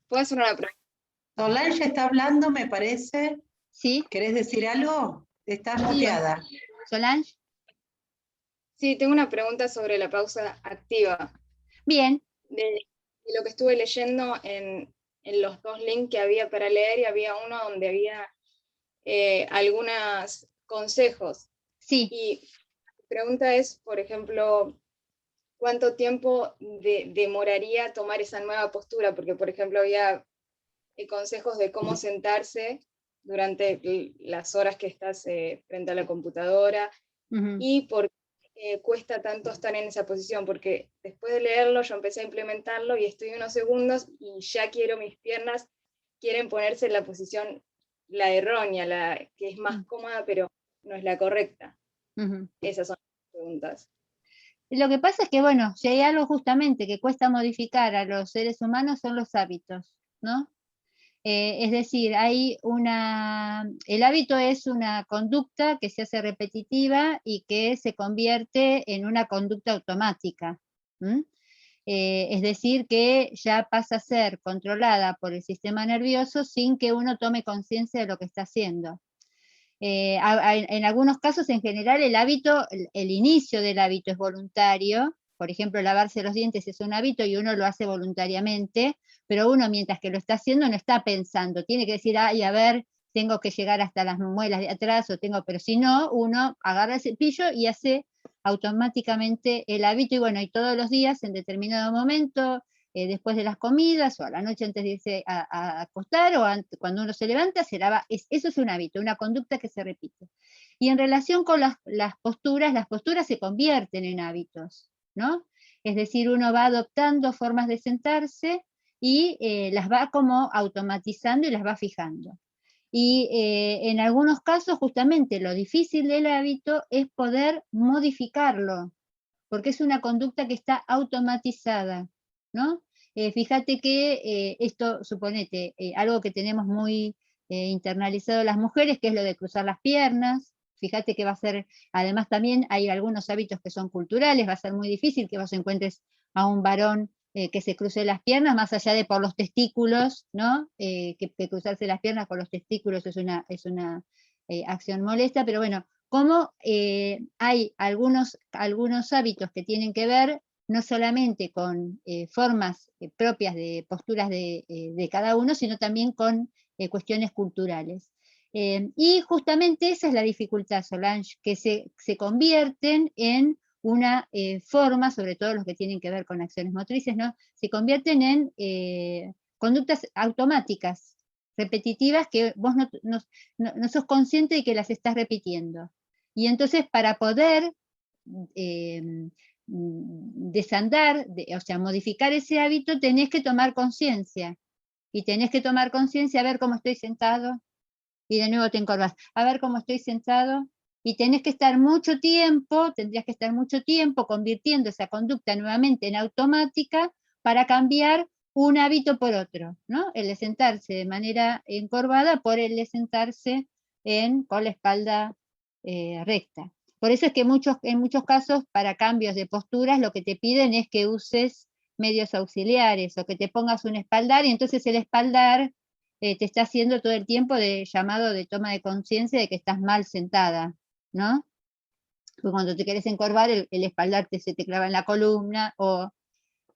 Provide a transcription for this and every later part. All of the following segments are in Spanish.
¿Puedo hacer una pregunta? Solange está hablando, me parece. ¿Sí? ¿Querés decir algo? Estás Sí. muteada. ¿Solange? Sí, tengo una pregunta sobre la pausa activa. Bien. De lo que estuve leyendo en los dos links que había para leer, y había uno donde había algunos consejos. Sí. Y mi pregunta es, por ejemplo, ¿cuánto tiempo demoraría tomar esa nueva postura? Porque, por ejemplo, había consejos de cómo sentarse durante las horas que estás frente a la computadora, y por qué cuesta tanto estar en esa posición, porque después de leerlo yo empecé a implementarlo y estoy unos segundos y ya mis piernas quieren ponerse en la posición, la errónea, la que es más cómoda, pero no es la correcta. Esas son las preguntas. Lo que pasa es que, bueno, si hay algo justamente que cuesta modificar a los seres humanos son los hábitos, ¿no? Es decir, el hábito es una conducta que se hace repetitiva y que se convierte en una conducta automática. Es decir, que ya pasa a ser controlada por el sistema nervioso sin que uno tome conciencia de lo que está haciendo. En algunos casos, en general, el inicio del hábito es voluntario. Por ejemplo, lavarse los dientes es un hábito y uno lo hace voluntariamente, pero uno, mientras que lo está haciendo, no está pensando. Tiene que decir, ay, a ver, tengo que llegar hasta las muelas de atrás, pero si no, uno agarra el cepillo y hace automáticamente el hábito, y bueno, y todos los días, en determinado momento, después de las comidas, o a la noche antes de irse a acostar, o cuando uno se levanta, se lava. Eso es un hábito, una conducta que se repite. Y en relación con las posturas se convierten en hábitos, ¿no? Es decir, uno va adoptando formas de sentarse y las va como automatizando y las va fijando. Y en algunos casos, justamente, lo difícil del hábito es poder modificarlo, porque es una conducta que está automatizada, ¿no? Fíjate que esto, suponete, algo que tenemos muy internalizado las mujeres, que es lo de cruzar las piernas. Fíjate que va a ser, además también hay algunos hábitos que son culturales, va a ser muy difícil que vos encuentres a un varón que se cruce las piernas, más allá de por los testículos, ¿no? Que cruzarse las piernas por los testículos es una acción molesta, pero bueno, como hay algunos hábitos que tienen que ver no solamente con formas propias de posturas de cada uno, sino también con cuestiones culturales. Y justamente esa es la dificultad, Solange, que se convierten en una forma, sobre todo los que tienen que ver con acciones motrices, ¿no? Se convierten en conductas automáticas, repetitivas, que vos no sos consciente de que las estás repitiendo. Y entonces, para poder desandar, o sea, modificar ese hábito, tenés que tomar conciencia. Y tenés que tomar conciencia, a ver cómo estoy sentado, y de nuevo te encorvas, a ver cómo estoy sentado, y tendrías que estar mucho tiempo convirtiendo esa conducta nuevamente en automática para cambiar un hábito por otro, ¿no? El de sentarse de manera encorvada por el de sentarse con la espalda recta. Por eso es que en muchos casos, para cambios de posturas, lo que te piden es que uses medios auxiliares, o que te pongas un espaldar, y entonces el espaldar te está haciendo todo el tiempo de llamado de toma de conciencia de que estás mal sentada, ¿no? Porque cuando te querés encorvar, el espaldar se te clava en la columna, o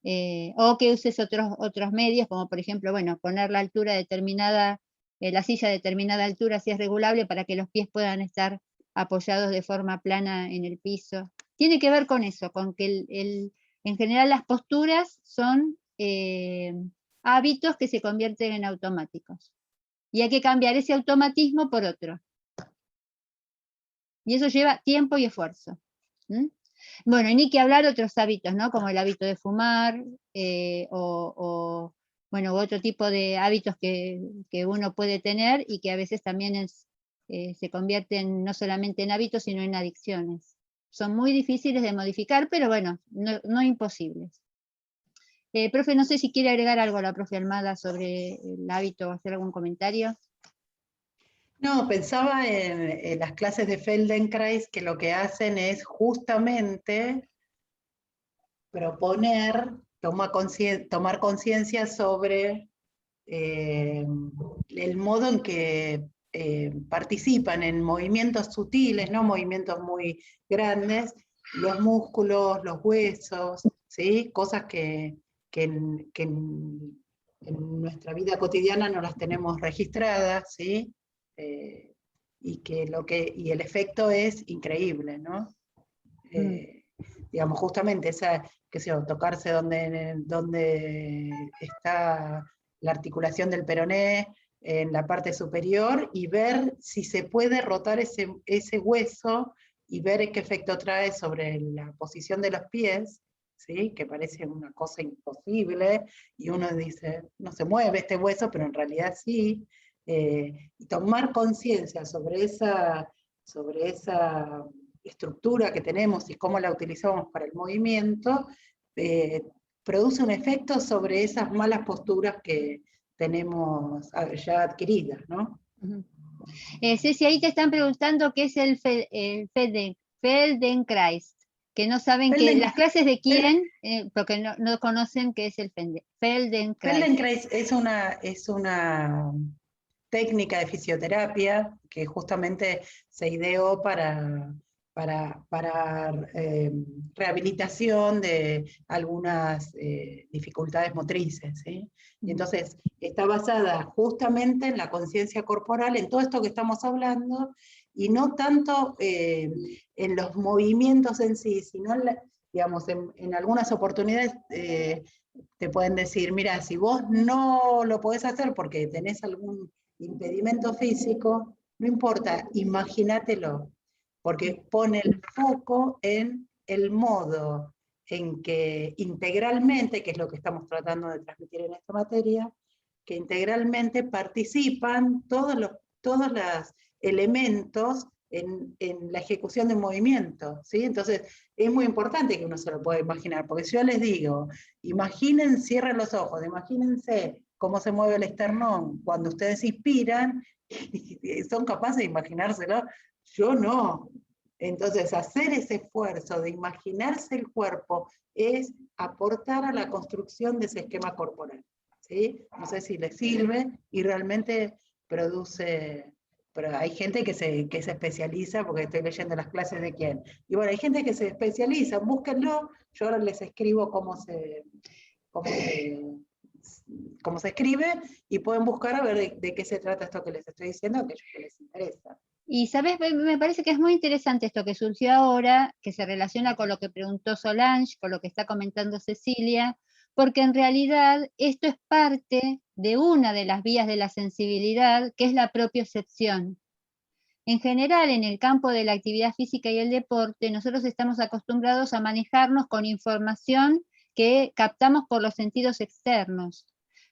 que uses otros medios, como por ejemplo, bueno, poner la altura determinada, la silla a determinada altura, si es regulable, para que los pies puedan estar apoyados de forma plana en el piso. Tiene que ver con eso, con que en general las posturas son hábitos que se convierten en automáticos. Y hay que cambiar ese automatismo por otro. Y eso lleva tiempo y esfuerzo. Bueno, y ni que hablar otros hábitos, ¿no? Como el hábito de fumar, bueno, u otro tipo de hábitos que uno puede tener, y que a veces también se convierten no solamente en hábitos, sino en adicciones. Son muy difíciles de modificar, pero bueno, no imposibles. Profe, no sé si quiere agregar algo a la profe Almada sobre el hábito o hacer algún comentario. No, pensaba en las clases de Feldenkrais, que lo que hacen es justamente proponer, tomar conciencia sobre el modo en que participan en movimientos sutiles, no movimientos muy grandes, los músculos, los huesos, ¿sí? Cosas que en nuestra vida cotidiana no las tenemos registradas, ¿sí? Y el efecto es increíble, ¿no? Digamos, justamente esa, qué sé yo, tocarse donde está la articulación del peroné, en la parte superior, y ver si se puede rotar ese hueso y ver qué efecto trae sobre la posición de los pies, ¿sí? Que parece una cosa imposible, y uno dice, no se mueve este hueso, pero en realidad sí. Y tomar conciencia sobre esa estructura que tenemos y cómo la utilizamos para el movimiento, produce un efecto sobre esas malas posturas que tenemos ya adquiridas, ¿no? Ceci, ahí te están preguntando qué es el Feldenkrais, que no saben las clases de quién, porque no conocen qué es el Feldenkrais. Feldenkrais es una técnica de fisioterapia que justamente se ideó para rehabilitación de algunas dificultades motrices, ¿sí? Y entonces está basada justamente en la conciencia corporal, en todo esto que estamos hablando, y no tanto en los movimientos en sí, sino digamos, en algunas oportunidades te pueden decir, mira, si vos no lo podés hacer porque tenés algún impedimento físico, no importa, imagínatelo, porque pone el foco en el modo en que integralmente, que es lo que estamos tratando de transmitir en esta materia, que integralmente participan todos los elementos en la ejecución de un movimiento, ¿sí? Entonces, es muy importante que uno se lo pueda imaginar, porque si yo les digo, imaginen, cierren los ojos, imagínense cómo se mueve el esternón cuando ustedes inspiran, y son capaces de imaginárselo, yo no. Entonces, hacer ese esfuerzo de imaginarse el cuerpo es aportar a la construcción de ese esquema corporal, ¿sí? No sé si les sirve y realmente produce... Pero hay gente que se especializa, porque estoy leyendo las clases de quién. Y bueno, hay gente que se especializa, búsquenlo, yo ahora les escribo cómo se escribe, y pueden buscar a ver de qué se trata esto que les estoy diciendo, a aquellos que les interesa. Y sabes, me parece que es muy interesante esto que surgió ahora, que se relaciona con lo que preguntó Solange, con lo que está comentando Cecilia, porque en realidad esto es parte de una de las vías de la sensibilidad, que es la propiocepción. En general, en el campo de la actividad física y el deporte, nosotros estamos acostumbrados a manejarnos con información que captamos por los sentidos externos,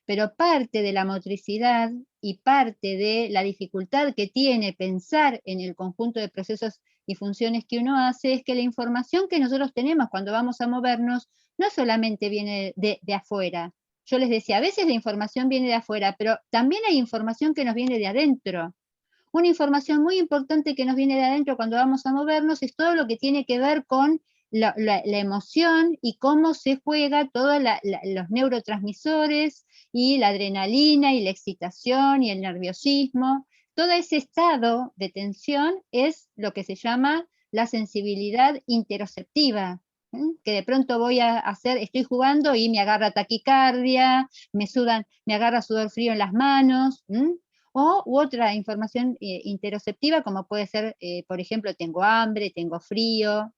pero parte de la motricidad y parte de la dificultad que tiene pensar en el conjunto de procesos y funciones que uno hace es que la información que nosotros tenemos cuando vamos a movernos no solamente viene de afuera. Yo les decía, a veces la información viene de afuera, pero también hay información que nos viene de adentro. Una información muy importante que nos viene de adentro cuando vamos a movernos es todo lo que tiene que ver con la emoción y cómo se juega todos los neurotransmisores y la adrenalina y la excitación y el nerviosismo. Todo ese estado de tensión es lo que se llama la sensibilidad interoceptiva, que de pronto estoy jugando y me agarra taquicardia, me agarra sudor frío en las manos, u otra información interoceptiva, como puede ser, por ejemplo, tengo hambre, tengo frío.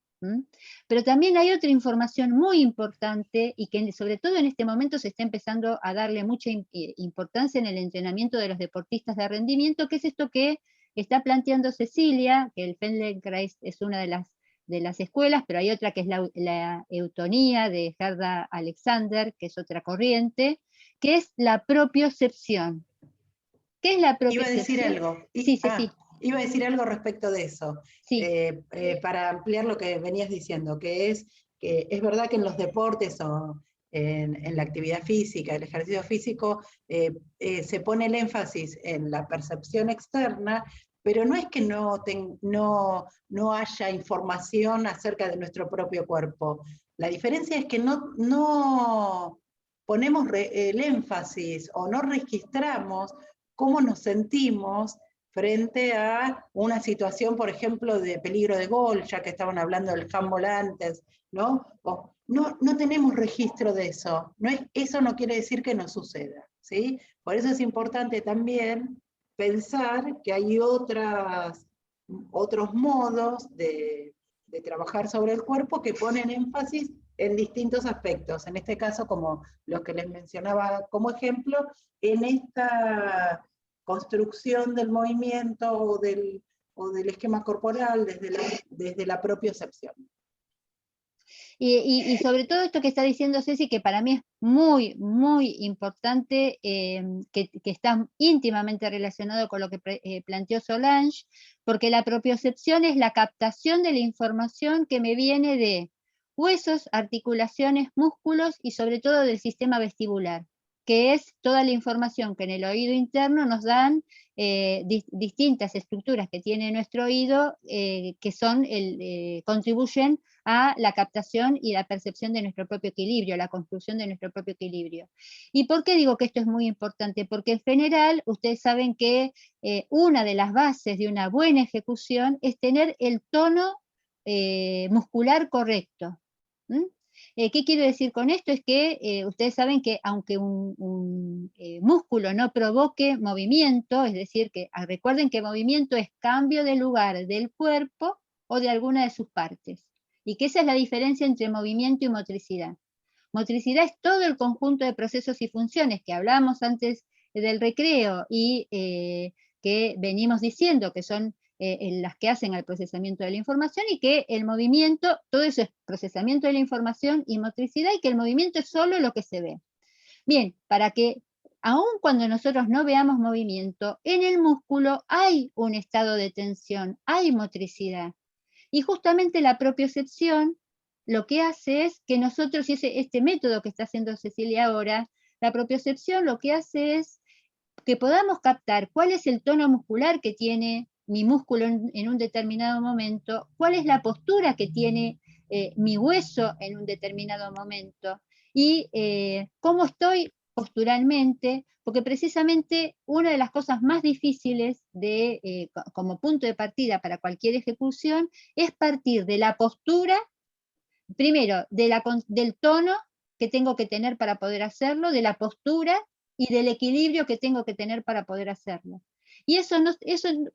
Pero también hay otra información muy importante y que sobre todo en este momento se está empezando a darle mucha importancia en el entrenamiento de los deportistas de rendimiento, que es esto que está planteando Cecilia, que el Feldenkrais es una de las escuelas, pero hay otra que es la eutonía de Gerda Alexander, que es otra corriente, que es la propiocepción. ¿Qué es la propiocepción? Iba a decir algo. Sí. Iba a decir algo respecto de eso, sí. Para ampliar lo que venías diciendo, que es verdad que en los deportes o en la actividad física, el ejercicio físico, se pone el énfasis en la percepción externa, pero no es que no haya información acerca de nuestro propio cuerpo. La diferencia es que no ponemos el énfasis o no registramos cómo nos sentimos frente a una situación, por ejemplo, de peligro de gol, ya que estaban hablando del handball antes, ¿no? No tenemos registro de eso. Eso no quiere decir que no suceda, ¿sí? Por eso es importante también pensar que hay otros modos de trabajar sobre el cuerpo que ponen énfasis en distintos aspectos. En este caso, como los que les mencionaba como ejemplo, en esta construcción del movimiento o del esquema corporal desde la propiocepción. Y sobre todo esto que está diciendo Ceci, que para mí es muy, muy importante, que está íntimamente relacionado con lo que planteó Solange, porque la propiocepción es la captación de la información que me viene de huesos, articulaciones, músculos y sobre todo del sistema vestibular, que es toda la información que en el oído interno nos dan distintas estructuras que tiene nuestro oído, que son contribuyen a la captación y la percepción de nuestro propio equilibrio, la construcción de nuestro propio equilibrio. ¿Y por qué digo que esto es muy importante? Porque en general, ustedes saben que una de las bases de una buena ejecución es tener el tono muscular correcto. ¿Mm? ¿Qué quiero decir con esto? Es que ustedes saben que aunque un músculo no provoque movimiento, es decir, que recuerden que movimiento es cambio de lugar del cuerpo o de alguna de sus partes, y que esa es la diferencia entre movimiento y motricidad. Motricidad es todo el conjunto de procesos y funciones que hablábamos antes del recreo y que venimos diciendo que son las que hacen al procesamiento de la información, y que el movimiento, todo eso es procesamiento de la información y motricidad, y que el movimiento es solo lo que se ve. Bien, para que aun cuando nosotros no veamos movimiento, en el músculo hay un estado de tensión, hay motricidad. Y justamente la propiocepción lo que hace es que nosotros, y este método que está haciendo Cecilia ahora, la propiocepción lo que hace es que podamos captar cuál es el tono muscular que tiene mi músculo en un determinado momento, cuál es la postura que tiene mi hueso en un determinado momento, y cómo estoy posturalmente, porque precisamente una de las cosas más difíciles como punto de partida para cualquier ejecución es partir de la postura, primero, del tono que tengo que tener para poder hacerlo, de la postura y del equilibrio que tengo que tener para poder hacerlo. Y eso,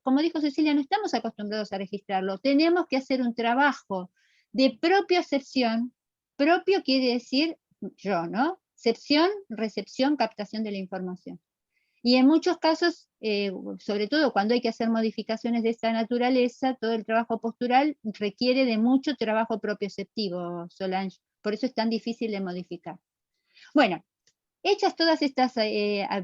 como dijo Cecilia, no estamos acostumbrados a registrarlo. Tenemos que hacer un trabajo de propiocepción. Propio quiere decir yo, ¿no? Cepción, recepción, captación de la información. Y en muchos casos, sobre todo cuando hay que hacer modificaciones de esta naturaleza, todo el trabajo postural requiere de mucho trabajo propioceptivo, Solange. Por eso es tan difícil de modificar. Bueno, hechas todas estas,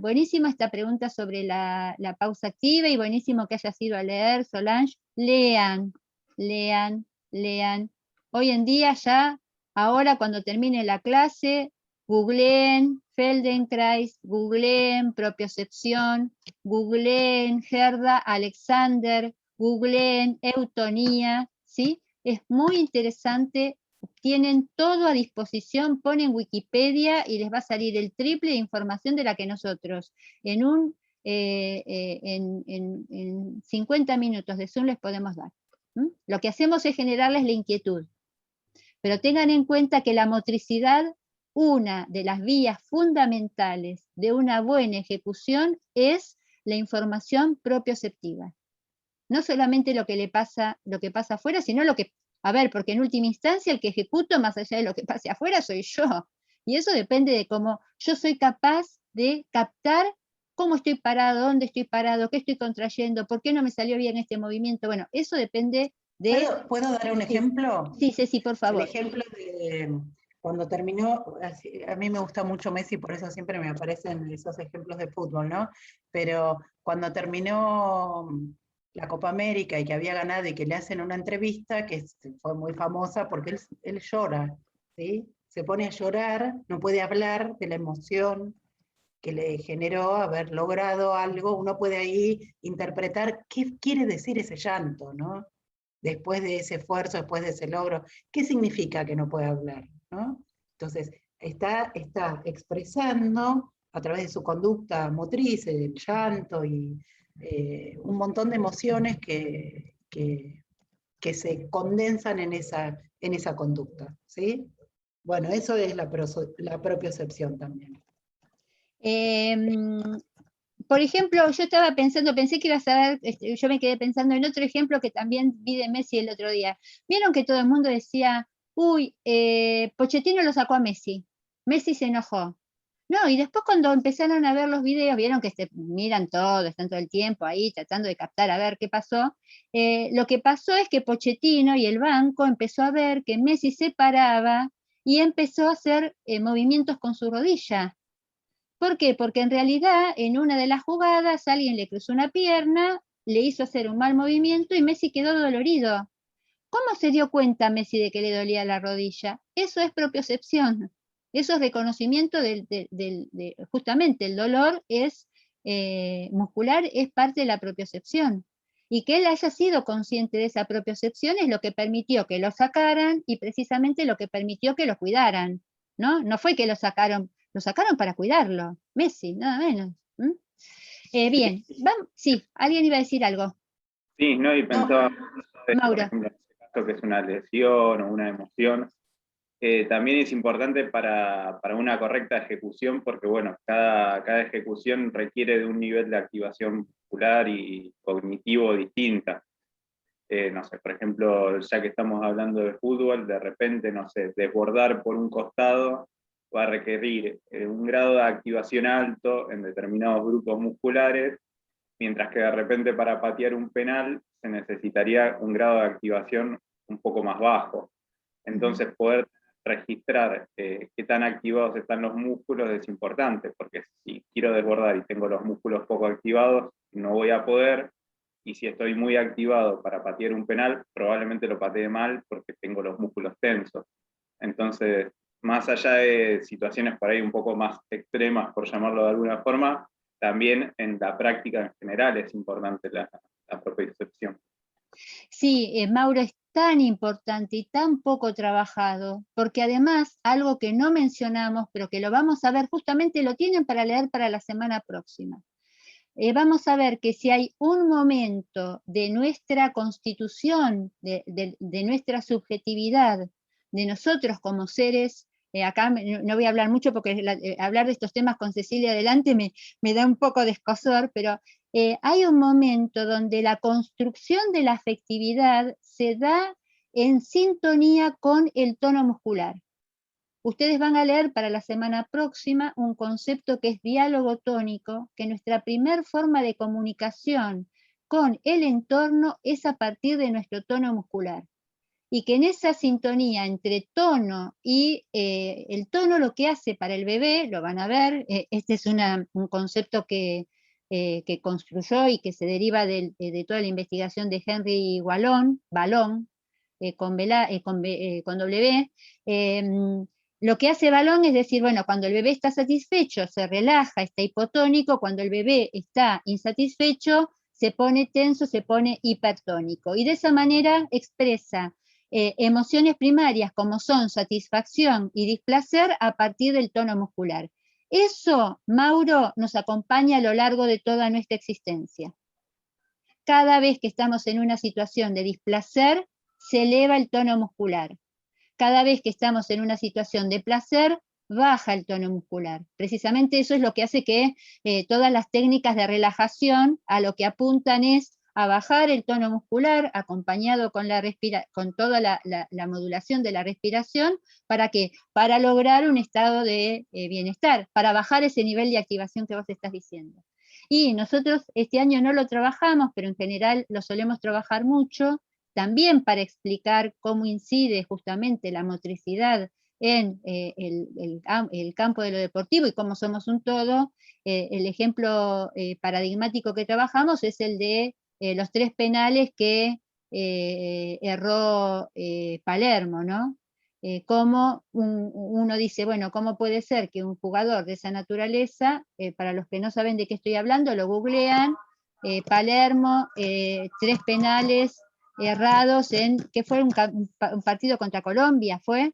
buenísima esta pregunta sobre la pausa activa, y buenísimo que hayas ido a leer, Solange. Lean, lean, lean. Hoy en día ya, ahora cuando termine la clase, googleen Feldenkrais, googleen propiocepción, googleen Gerda Alexander, googleen eutonía, ¿sí? Es muy interesante. Tienen todo a disposición, ponen Wikipedia y les va a salir el triple de información de la que nosotros en 50 minutos de Zoom les podemos dar. ¿Mm? Lo que hacemos es generarles la inquietud. Pero tengan en cuenta que la motricidad, una de las vías fundamentales de una buena ejecución es la información propioceptiva. No solamente lo que pasa afuera, sino lo que... A ver, porque en última instancia el que ejecuto más allá de lo que pase afuera soy yo. Y eso depende de cómo yo soy capaz de captar cómo estoy parado, dónde estoy parado, qué estoy contrayendo, por qué no me salió bien este movimiento. Bueno, eso depende de... ¿Puedo dar un ejemplo? Sí, Ceci, por favor. El ejemplo de cuando terminó, a mí me gusta mucho Messi, por eso siempre me aparecen esos ejemplos de fútbol, ¿no? Pero cuando terminó la Copa América y que había ganado y que le hacen una entrevista, que fue muy famosa porque él llora, ¿sí? Se pone a llorar, no puede hablar de la emoción que le generó haber logrado algo. Uno puede ahí interpretar qué quiere decir ese llanto, ¿no? Después de ese esfuerzo, después de ese logro, ¿qué significa que no puede hablar, ¿no? Entonces, está expresando a través de su conducta motriz, el llanto y un montón de emociones que se condensan en esa conducta, ¿sí? Bueno, eso es la propiocepción también. Por ejemplo, yo estaba pensando, pensé que ibas a ver, yo me quedé pensando en otro ejemplo que también vi de Messi el otro día. Vieron que todo el mundo decía, uy, Pochettino lo sacó a Messi, Messi se enojó. No, y después cuando empezaron a ver los videos, vieron que se miran todo, están todo el tiempo ahí tratando de captar a ver qué pasó. Lo que pasó es que Pochettino y el banco empezó a ver que Messi se paraba y empezó a hacer movimientos con su rodilla. ¿Por qué? Porque en realidad en una de las jugadas alguien le cruzó una pierna, le hizo hacer un mal movimiento y Messi quedó dolorido. ¿Cómo se dio cuenta Messi de que le dolía la rodilla? Eso es propiocepción. Eso es reconocimiento justamente el dolor es muscular, es parte de la propiocepción. Y que él haya sido consciente de esa propiocepción es lo que permitió que lo sacaran y precisamente lo que permitió que lo cuidaran. ¿No? No fue que lo sacaron para cuidarlo. Messi, nada menos. Bien, sí, alguien iba a decir algo. Sí, no, y pensaba, por Mauro. ejemplo, en este caso que es una lesión o una emoción, también es importante para una correcta ejecución, porque bueno, cada ejecución requiere de un nivel de activación muscular y cognitivo distinta. No sé, por ejemplo, ya que estamos hablando de fútbol, de repente, no sé, desbordar por un costado va a requerir un grado de activación alto en determinados grupos musculares, mientras que de repente para patear un penal se necesitaría un grado de activación un poco más bajo. Entonces poder registrar qué tan activados están los músculos es importante, porque si quiero desbordar y tengo los músculos poco activados, no voy a poder, y si estoy muy activado para patear un penal, probablemente lo patee mal porque tengo los músculos tensos. Entonces, más allá de situaciones por ahí un poco más extremas, por llamarlo de alguna forma, también en la práctica en general es importante la propiocepción. Sí, Mauro, es tan importante y tan poco trabajado, porque además, algo que no mencionamos, pero que lo vamos a ver, justamente lo tienen para leer para la semana próxima. Vamos a ver que si hay un momento de nuestra constitución, de nuestra subjetividad, de nosotros como seres, acá no voy a hablar mucho porque hablar de estos temas con Cecilia adelante me da un poco de escozor, pero hay un momento donde la construcción de la afectividad se da en sintonía con el tono muscular. Ustedes van a leer para la semana próxima un concepto que es diálogo tónico, que nuestra primer forma de comunicación con el entorno es a partir de nuestro tono muscular. Y que en esa sintonía entre tono y el tono lo que hace para el bebé, lo van a ver, este es un concepto que construyó y que se deriva de toda la investigación de Henry Wallon, con W. Lo que hace Wallon es decir, bueno, cuando el bebé está satisfecho, se relaja, está hipotónico, cuando el bebé está insatisfecho, se pone tenso, se pone hipertónico. Y de esa manera expresa emociones primarias como son satisfacción y displacer a partir del tono muscular. Eso, Mauro, nos acompaña a lo largo de toda nuestra existencia. Cada vez que estamos en una situación de displacer, se eleva el tono muscular. Cada vez que estamos en una situación de placer, baja el tono muscular. Precisamente eso es lo que hace que todas las técnicas de relajación a lo que apuntan es a bajar el tono muscular, acompañado con toda la modulación de la respiración, ¿para qué? Para lograr un estado de bienestar, para bajar ese nivel de activación que vos estás diciendo. Y nosotros este año no lo trabajamos, pero en general lo solemos trabajar mucho, también para explicar cómo incide justamente la motricidad en el campo de lo deportivo y cómo somos un todo. El ejemplo paradigmático que trabajamos es el de los 3 penales que erró Palermo, ¿no? Como uno dice, bueno, ¿cómo puede ser que un jugador de esa naturaleza, para los que no saben de qué estoy hablando, lo googlean, Palermo, 3 penales errados ¿qué fue? Un partido contra Colombia, ¿fue?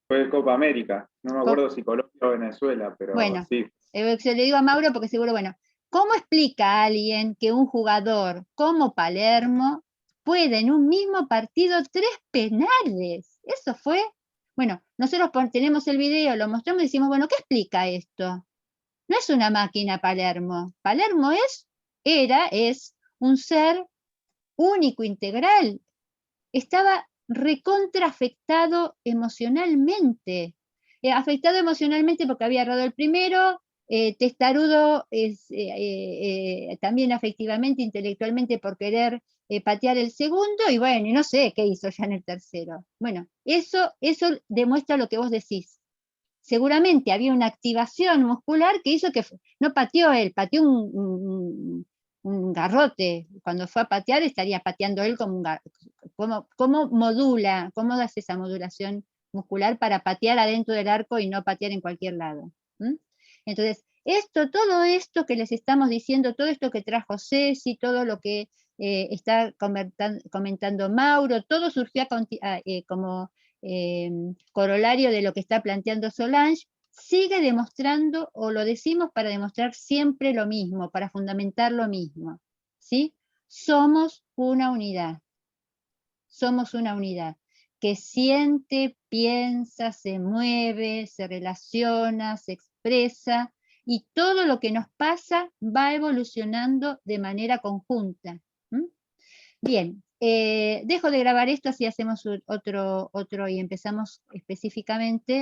Fue Copa América, no me acuerdo si Colombia o Venezuela, pero Bueno, sí. se le digo a Mauro porque seguro, bueno, ¿cómo explica a alguien que un jugador como Palermo puede en un mismo partido 3 penales? Eso fue, bueno, nosotros tenemos el video, lo mostramos y decimos, bueno, ¿qué explica esto? No es una máquina Palermo. Palermo es un ser único, integral. Estaba recontra afectado emocionalmente. Afectado emocionalmente porque había errado el primero, testarudo también afectivamente, intelectualmente por querer patear el segundo, y bueno, y no sé qué hizo ya en el tercero. Bueno, eso demuestra lo que vos decís. Seguramente había una activación muscular que hizo que no pateó él, pateó un garrote. Cuando fue a patear estaría pateando él como un garrote. ¿Cómo modula, cómo hace esa modulación muscular para patear adentro del arco y no patear en cualquier lado? ¿Mm? Entonces, todo esto que les estamos diciendo, todo esto que trajo Ceci, todo lo que está comentando Mauro, todo surgió como corolario de lo que está planteando Solange, sigue demostrando, o lo decimos para demostrar siempre lo mismo, para fundamentar lo mismo, ¿sí? Somos una unidad que siente, piensa, se mueve, se relaciona, se expresa, y todo lo que nos pasa va evolucionando de manera conjunta. ¿Mm? Bien, dejo de grabar esto, así hacemos otro y empezamos específicamente